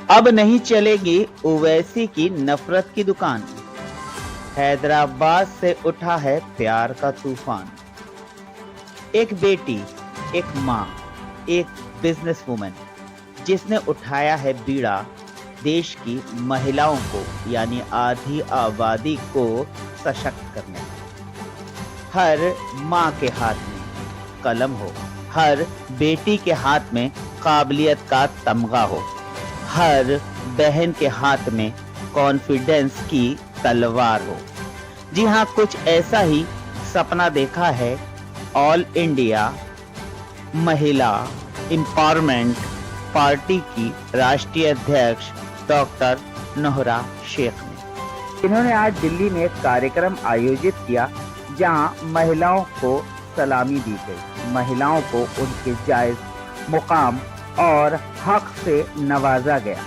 अब नहीं चलेगी ओवैसी की नफरत की दुकान। हैदराबाद से उठा है प्यार का तूफान। एक बेटी, एक माँ, एक बिजनेस वुमन जिसने उठाया है बीड़ा देश की महिलाओं को यानी आधी आबादी को सशक्त करने का। हर माँ के हाथ में कलम हो, हर बेटी के हाथ में काबिलियत का तमगा हो, हर बहन के हाथ में कॉन्फिडेंस की तलवार हो। जी हाँ, कुछ ऐसा ही सपना देखा है ऑल इंडिया महिला एम्पावरमेंट पार्टी की राष्ट्रीय अध्यक्ष डॉक्टर नोहरा शेख ने। इन्होंने आज दिल्ली में एक कार्यक्रम आयोजित किया जहां महिलाओं को सलामी दी गई, महिलाओं को उनके जायज मुकाम और हक से नवाजा गया।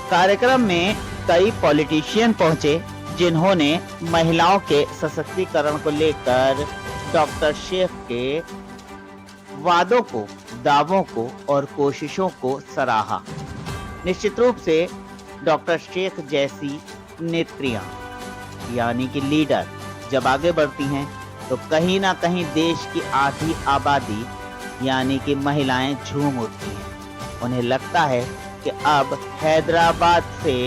कार्यक्रम में कई पॉलिटिशियन पहुंचे जिन्होंने महिलाओं के सशक्तिकरण को लेकर डॉक्टर शेख के वादों को, दावों को और कोशिशों को सराहा। निश्चित रूप से डॉक्टर शेख जैसी नेत्रियां यानी कि लीडर जब आगे बढ़ती हैं तो कहीं ना कहीं देश की आधी आबादी यानी कि महिलाएं झूम उठती हैं। उन्हें लगता है कि अब हैदराबाद से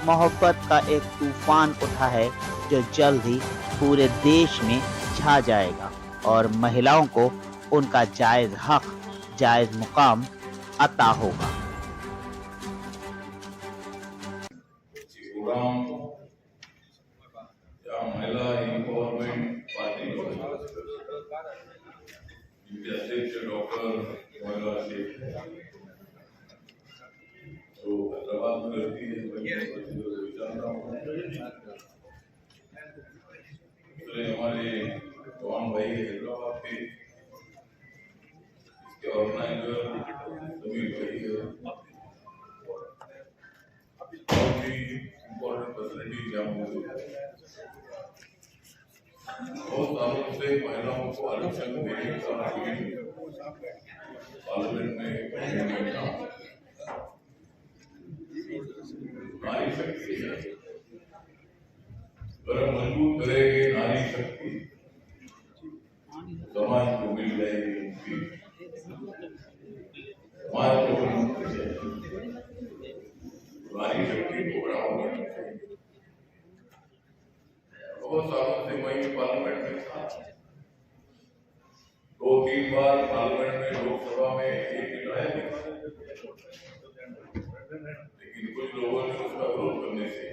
मोहब्बत का एक तूफान उठा है जो जल्द ही पूरे देश में छा जाएगा और महिलाओं को उनका जायज हक, जायज मुकाम अता होगा। महिला एम्पावरमेंट पार्टी अध्यक्ष डॉक्टर नोहरा शेख जो हैदराबाद में रहती है, हमारे जवान भाई हैदराबाद के इसके ऑर्गेनाइजर समीर भाई है, बहुत ही इम्पोर्टेंट फैसिलिटी यहाँ मौजूद है। बहुत सालों से महिलाओं को आरक्षण देने का पार्लियामेंट में नारी शक्ति है, अगर मजबूत करेंगे नारी शक्ति समाज को मिल जाएगी मुक्ति, समाज को मुक्ति चाहिए, नारी शक्ति को बढ़ावा देना चाहिए। बहुत सालों से मैं पार्लियामेंट में था, 2-3 बार पार्लियामेंट में, लोकसभा में एक लाया था, लेकिन कुछ लोगों ने उसका विरोध करने से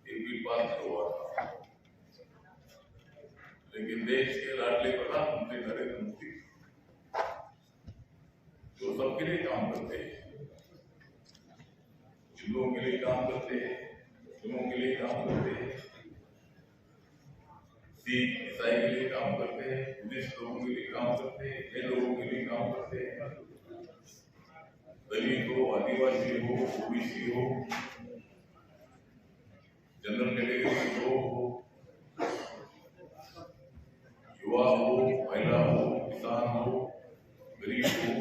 एक भी पास नहीं हुआ था। लेकिन देश के लाडले प्रधानमंत्री नरेंद्र मोदी जो सबके लिए काम करते हैं, हिंदुओं के लिए काम करते हैं, मुस्लिमों के लिए काम करते हैं, सिख ईसाई के लिए काम करते हैं, बुद्धिस्ट लोगों के लिए काम करते हैं, जैन लोगों के लिए काम करते हैं, दलित हो, आदिवासी हो, ओबीसी हो, जनरल कैटेगरी हो, युवा हो, महिला हो, किसान हो, गरीब हो,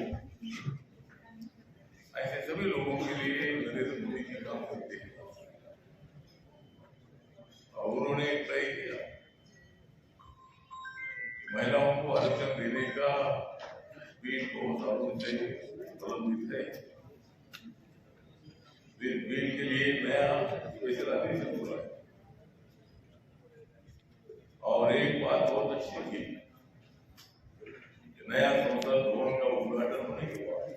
ऐसे सभी लोगों के लिए नरेंद्र मोदी जी काम करते हैं। और उन्होंने तय किया महिलाओं को आरक्षण देने का बिल बहुत सालों से प्रलंबित है। बिल के लिए नया स्पेशल अधिवेशन हो रहा है और एक बात बहुत अच्छी थी, नया संसद भवन का उद्घाटन होने के बाद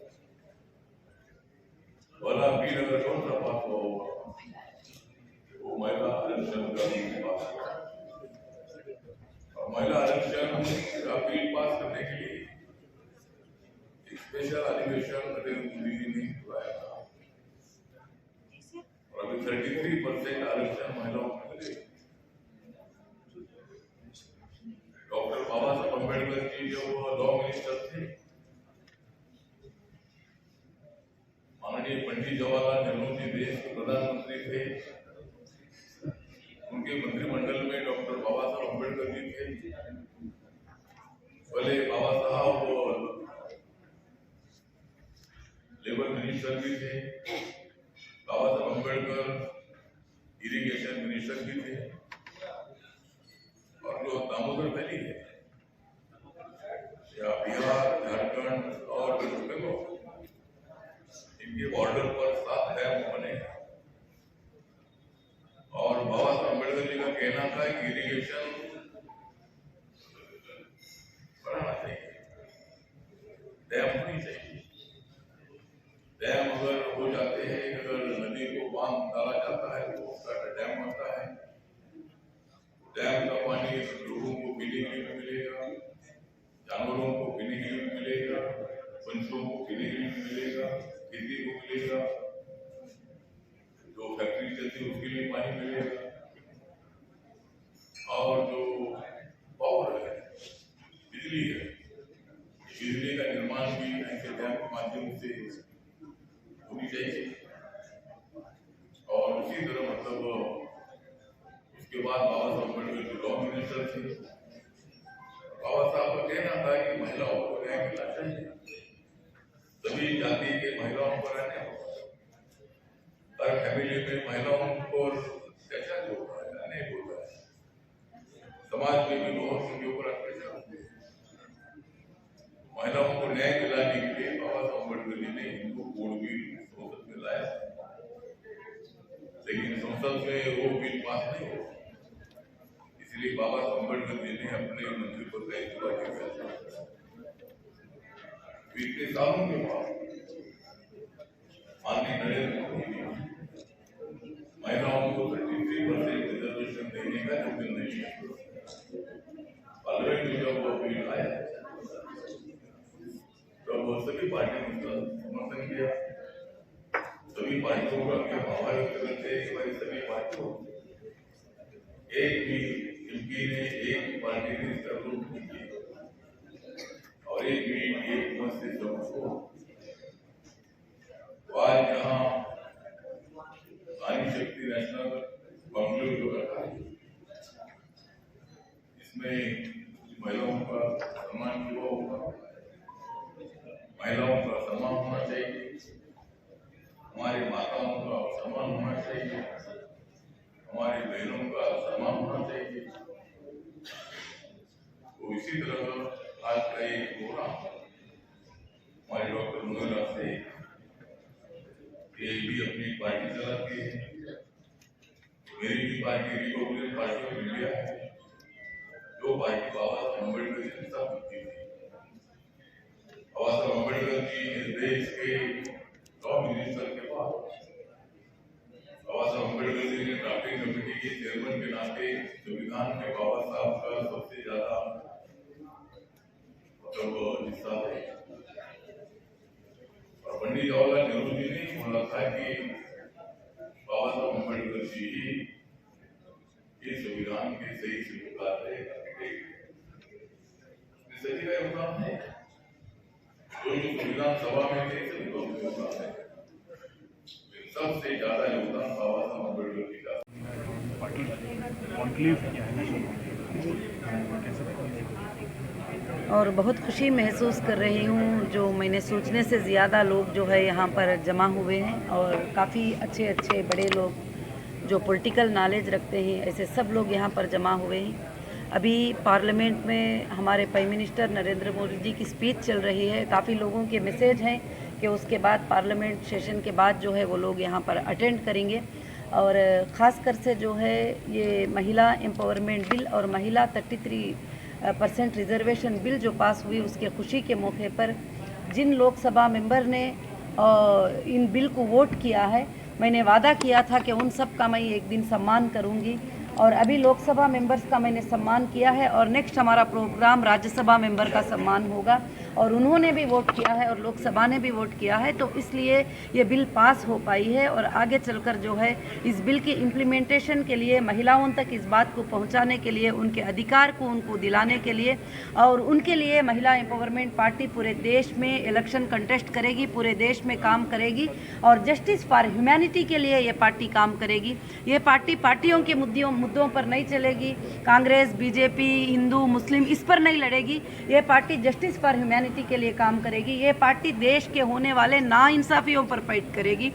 वाला बिल अगर कौन सा पास हुआ होगा वो महिला आरक्षण का बिल पास हुआ। और महिला आरक्षण का बिल पास करने के लिए एक स्पेशल अधिवेशन नरेंद्र मोदी जी ने बुलाया था और अभी 33% आरक्षण महिलाओं को मिले। डॉक्टर बाबा साहब अम्बेडकर जी जो लॉ मिनिस्टर थे, माननीय पंडित जवाहरलाल नेहरू जी देश के प्रधानमंत्री थे, उनके मंत्रिमंडल में डॉक्टर बाबा साहब अम्बेडकर जी थे। भले बाबा साहब लेबर मिनिस्टर भी थे, बाबा साहब अम्बेडकर इरिगेशन मिनिस्टर भी थे, और जो दामोदर वैली है या बिहार, झारखंड और वेस्ट बंगाल, इनके बॉर्डर पर 7 डैम बने और बाबा साहब अम्बेडकर जी का कहना था कि इरिगेशन बढ़ाना चाहिए, डैम होनी चाहिए। डैम अगर हो जाते हैं, अगर नदी को बांध डाला जाता है तो उसका डैम बनता है। डैम का पानी लोगों को पीने के लिए मिलेगा, जानवरों को पीने के लिए मिलेगा, पंछियों को पीने के लिए मिलेगा, खेती को मिलेगा, जो फैक्ट्री चलती है उसके लिए पानी मिलेगा, और जो पावर है, बिजली है, बिजली का निर्माण भी ऐसे डैम के माध्यम से होनी चाहिए। और उसी तरह मतलब उसके बाद बाबा साहब अम्बेडकर जो लॉ मिनिस्टर थे, बाबा साहब का कहना था कि महिलाओं को न्याय मिलना चाहिए, सभी जाति के महिलाओं को रहने होगा, हर फैमिली में महिलाओं को अत्याचार होता है, अनेक होता है, समाज में भी बहुत उनके ऊपर अत्याचार होते हैं। महिलाओं को न्याय दिलाने के लिए बाबा साहब अम्बेडकर जी ने हिंदू कोड बिल संसद में लाया, लेकिन संसद में वो बिल पास नहीं हुआ। इसलिए बाबा साहब अम्बेडकर जी ने अपने मंत्री पद का इस्तीफा दिया। बीते सालों के बाद माननीय नरेंद्र मोदी जी महिलाओं को 33% रिजर्वेशन देने का जो बिल नहीं है, पार्लियामेंट में जब वो बिल आया तो वो सभी पार्टियों ने समर्थन किया, सभी पार्टियों का आभार व्यक्त करते हैं। सभी पार्टियों एक भी एमपी ने, एक भी पार्टी ने इसका विरोध नहीं किया और एक मत से सबको आज यहाँ नारी शक्ति नेशनल बंगलो जो रखा है, इसमें महिलाओं का सम्मान किया होगा, महिलाओं का सम्मान होना चाहिए, हमारी माताओं का सम्मान होना चाहिए, हमारी बहनों का सम्मान होना चाहिए। तो इसी तरह आज का एक प्रोग्राम हमारे डॉक्टर मनोहर से ये भी अपनी पार्टी चलाती है, मेरी भी party Republican party of India है, जो पार्टी बाबा साहब अम्बेडकर जी ने स्थापित की थी। बाबा साहब अम्बेडकर जी इस देश के लॉ मिनिस्टर के बाद बाबा साहब अम्बेडकर जी ने ड्राफ्टिंग कमेटी के चेयरमैन के नाते संविधान में बाबा साहब का सबसे ज्यादा हिस्सा है। और पंडित जवाहरलाल नेहरू जी ने बोला था कि बाबा साहब अम्बेडकर जी ही इस संविधान के सही शिल्पकार है, सही का योगदान है। जो संविधान सभा में थे सभी लोग योगदान है, सबसे ज्यादा योगदान बाबा साहब अम्बेडकर जी का। और बहुत खुशी महसूस कर रही हूँ, जो मैंने सोचने से ज़्यादा लोग जो है यहाँ पर जमा हुए हैं और काफ़ी अच्छे अच्छे बड़े लोग जो पॉलिटिकल नॉलेज रखते हैं, ऐसे सब लोग यहाँ पर जमा हुए हैं। अभी पार्लियामेंट में हमारे प्राइम मिनिस्टर नरेंद्र मोदी जी की स्पीच चल रही है, काफ़ी लोगों के मैसेज हैं कि उसके बाद पार्लियामेंट सेशन के बाद जो है वो लोग यहाँ पर अटेंड करेंगे। और ख़ासकर से जो है ये महिला एम्पावरमेंट बिल और महिला 33% रिजर्वेशन बिल जो पास हुई, उसके खुशी के मौके पर जिन लोकसभा मेंबर ने इन बिल को वोट किया है, मैंने वादा किया था कि उन सब का मैं एक दिन सम्मान करूंगी और अभी लोकसभा मेंबर्स का मैंने सम्मान किया है और नेक्स्ट हमारा प्रोग्राम राज्यसभा मेंबर का सम्मान होगा और उन्होंने भी वोट किया है और लोकसभा ने भी वोट किया है, तो इसलिए ये बिल पास हो पाई है। और आगे चलकर जो है इस बिल की इम्प्लीमेंटेशन के लिए, महिलाओं तक इस बात को पहुंचाने के लिए, उनके अधिकार को उनको दिलाने के लिए और उनके लिए महिला एम्पावरमेंट पार्टी पूरे देश में इलेक्शन कंटेस्ट करेगी, पूरे देश में काम करेगी और जस्टिस फॉर ह्यूमैनिटी के लिए ये पार्टी काम करेगी। ये पार्टी पार्टियों के मुद्दों पर नहीं चलेगी, कांग्रेस, बीजेपी, हिंदू, मुस्लिम इस पर नहीं लड़ेगी। ये पार्टी जस्टिस फॉर ह्यूमैनिटी के लिए काम करेगी। ये पार्टी देश के होने वाले नाइंसाफियों पर फाइट करेगी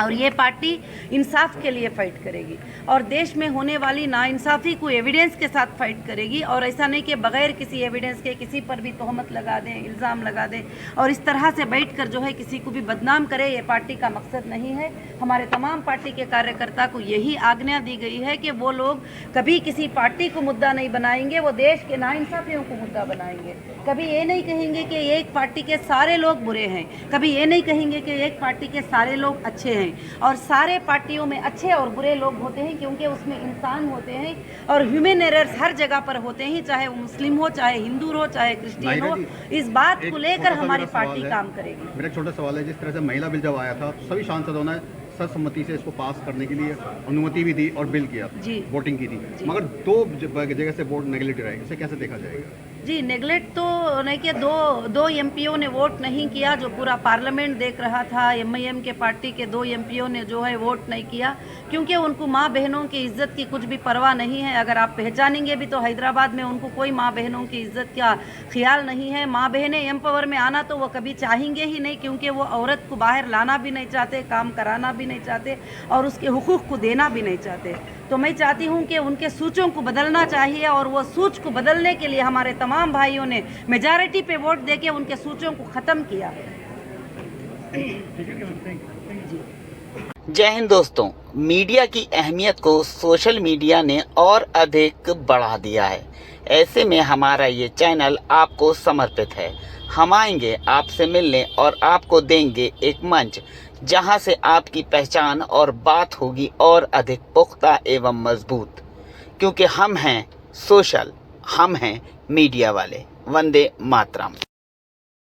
और ये पार्टी इंसाफ के लिए फाइट करेगी और देश में होने वाली नाइंसाफ़ी को एविडेंस के साथ फाइट करेगी। और ऐसा नहीं कि बगैर किसी एविडेंस के किसी पर भी तोहमत लगा दें, इल्ज़ाम लगा दें और इस तरह से बैठकर जो है किसी को भी बदनाम करे, ये पार्टी का मकसद नहीं है। हमारे तमाम पार्टी के कार्यकर्ता को यही आज्ञा दी गई है कि वो लोग कभी किसी पार्टी को मुद्दा नहीं बनाएंगे, वो देश के नाइंसाफ़ियों को मुद्दा बनाएंगे। कभी ये नहीं कहेंगे कि एक पार्टी के सारे लोग बुरे हैं, कभी ये नहीं कहेंगे कि एक पार्टी के सारे लोग अच्छे हैं। और सारे पार्टियों में अच्छे और बुरे लोग होते हैं क्योंकि उसमें इंसान होते हैं और ह्यूमन एरर्स हर जगह पर होते हैं, चाहे वो मुस्लिम हो, चाहे हिंदू हो, चाहे क्रिश्चियन हो। इस बात को लेकर हमारी पार्टी काम करेगी। मेरा एक छोटा सवाल है, जिस तरह से महिला बिल जब आया था तो सभी सांसदों ने सर्वसम्मति से इसको पास करने के लिए अनुमति भी दी और बिल किया, वोटिंग की थी, मगर 2 जगह से वोट नेगलेक्ट रहे, इसे कैसे देखा जाएगा? जी, नेगलेक्ट तो नहीं किया, दो एमपीओ ने वोट नहीं किया, जो पूरा पार्लियामेंट देख रहा था। एमआईएम के पार्टी के 2 एमपीओ ने जो है वोट नहीं किया क्योंकि उनको माँ बहनों की इज्जत की कुछ भी परवाह नहीं है। अगर आप पहचानेंगे भी तो हैदराबाद में उनको कोई माँ बहनों की इज्जत का ख्याल नहीं है। माँ बहनें एम पावर में आना तो वो कभी चाहेंगे ही नहीं क्योंकि वो औरत को बाहर लाना भी नहीं चाहते, काम कराना भी नहीं चाहते और उसके हुकूक को देना भी नहीं चाहते। तो मैं चाहती हूँ कि उनके सोचों को बदलना चाहिए और वो सोच को बदलने के लिए हमारे तमाम भाइयों ने मेजॉरिटी पे वोट देके उनके सोचों को ख़त्म किया। जय हिंद दोस्तों, मीडिया की अहमियत को सोशल मीडिया ने और अधिक बढ़ा दिया है। ऐसे में हमारा ये चैनल आपको समर्पित है। हम आएंगे आपसे मिलने और आपको देंगे एक मंच जहां से आपकी पहचान और बात होगी और अधिक पुख्ता एवं मजबूत, क्योंकि हम हैं सोशल, हम हैं मीडिया वाले। वंदे मातरम।